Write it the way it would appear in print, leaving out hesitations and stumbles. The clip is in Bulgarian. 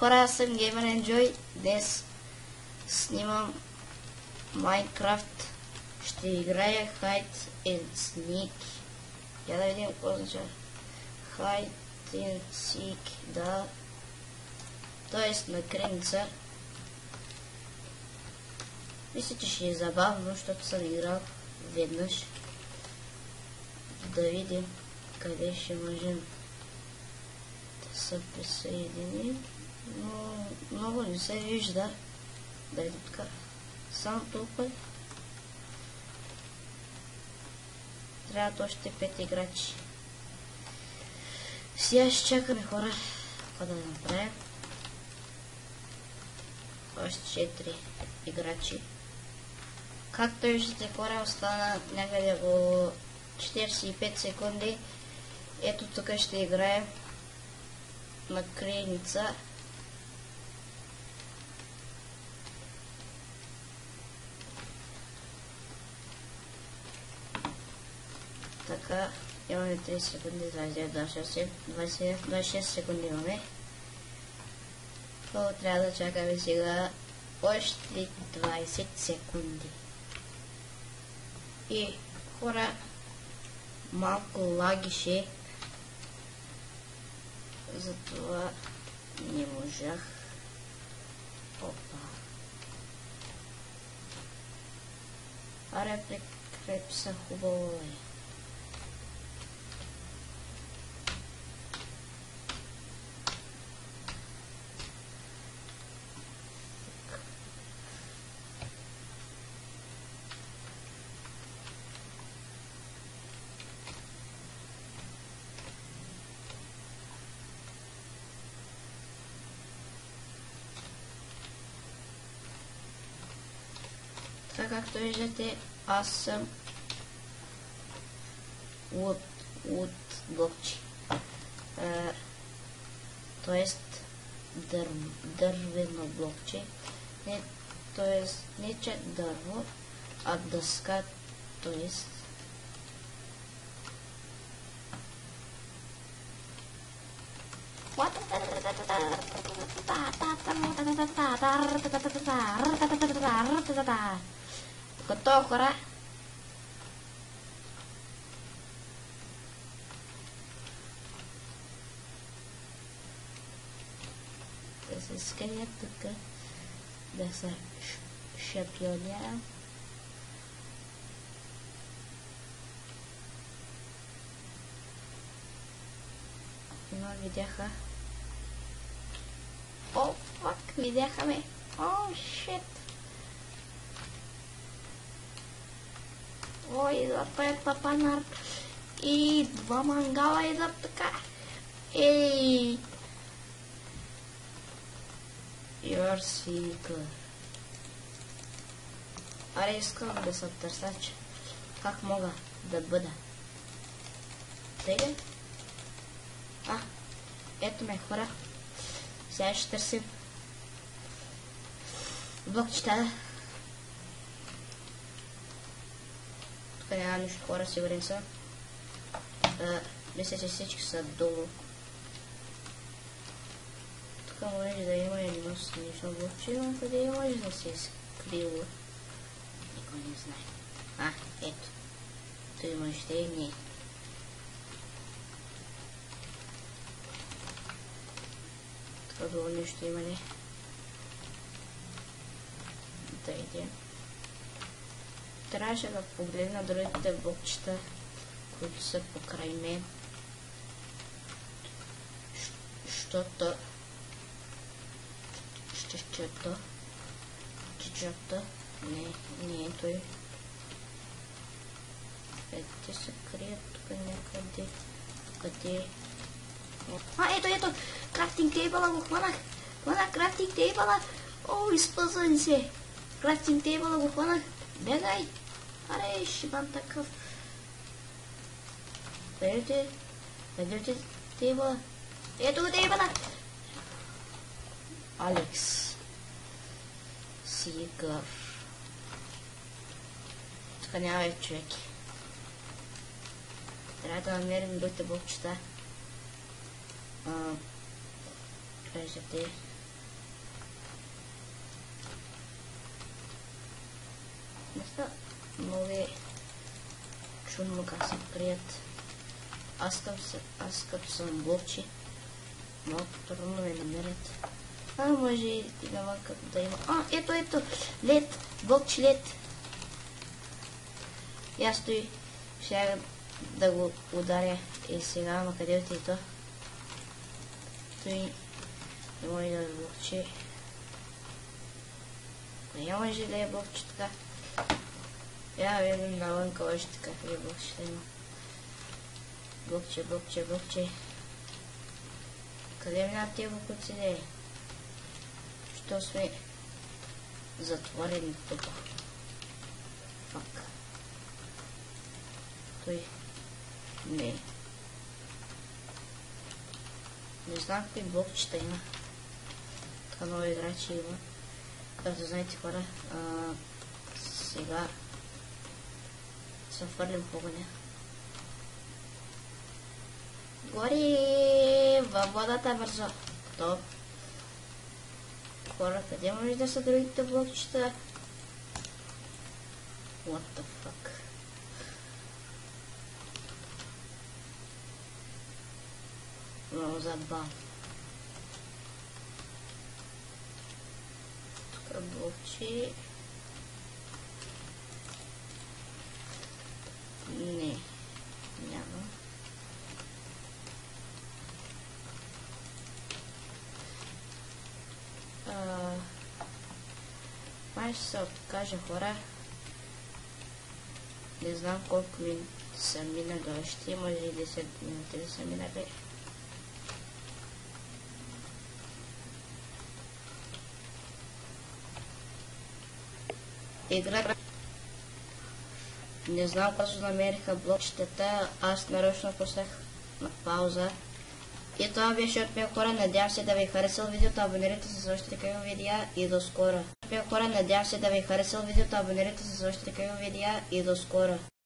Хора, аз съм Gamer Enjoy. Днес снимам Minecraft. Ще играя Hide and Seek. Я да видим какво означава. Hide and Seek, да. Тоест на креница. Мисля, че ще е забавно, защото съм играл веднъж. Да видим къде ще можем да се присъединим. Но много не се вижда. Да е така. Само толкова. Трябват още 5 играчи. Сега ще чакаме, хора. Какво да направим? Още 4 играчи. Както виждате, хора, остана някъде около 45 секунди. Ето тук ще играем на креница. Така, имаме 30 секунди, 29, 26 секунди имаме. Това трябва да чакаме сега още 20 секунди. И хора, малко лагише, затова не можах. Опа. Аре, прекрепи са хубаво. Така, както виждате, аз съм wood блокче. Тоест дървено блокче. Не че дърво, а дъска, тоест готово, хора. Да се скрият тук, да се шапионирам. Но видяха. О, фак, видяха ме. О, шит. Ой, идват пред папанар. И два мангала идват така. Ей! You're seeker. Аре, искам да се търсач. Как мога да бъда? Тега? Ето ме, хора. Сега ще търсим блокчета. Тук няма нищо, хора, сигурен съм. Мисля, че всички са долу. Тук може да има едно смешно блокче, но къде може да се е скрило. Никой не знае. Ето. Тук има ще и не. Долу нещо има ли? Да идем. Трябваше да погледна другите блокчета, които са покрай мен. Щото чичото не е той. Те се крият тук някъде. Къде? Ето! Крафтинг тейбъла го хванах! Крафтинг тейбъла! О, изпъзвам се! Крафтинг тейбъла го хванах! Бегай! Аре, ще имам такъв! Къде тейбъла? Ето го тейбъла! Алекс. Сигър. Тук няма човеки. Трябва да намерим другите блокчета. Кажете, Много е чудно как се крият. Аз като съм блокче, много трудно ме намерят. Може и навън като да има. Ето, лед, блокче лед. И аз стои, ще да го ударя. И сега, ама къде отиде то? Той не може да е блокче. Не може да е блокче така. Я видим навънка още какви блокчета има. Блокче. Къде минават тия блокчета? Що сме затворени тук? Фак. Той не. Не знам какви блокчета има. Така много играчи има. Както знаете, хора, сега се фърлим в огъня. Гори във водата бързо. Топ. Хора, къде може да са другите блокчета? What the fuck? Много забавно. Тук блокче. Не. Няма. Май ще се откажа, хора. Не знам колко минути са минали още. Може и 10 минути да са минали. Игра. Не знам когато намериха блокчетата. Аз нарочно пуснах на пауза. И това беше от мен, хора. Надявам се да ви е харесал видеото. Абонирайте се за още такива видеа и до скоро. Хора, надявам се да ви е харесал видеото. Абонирайте се за още такива видеа и до скоро.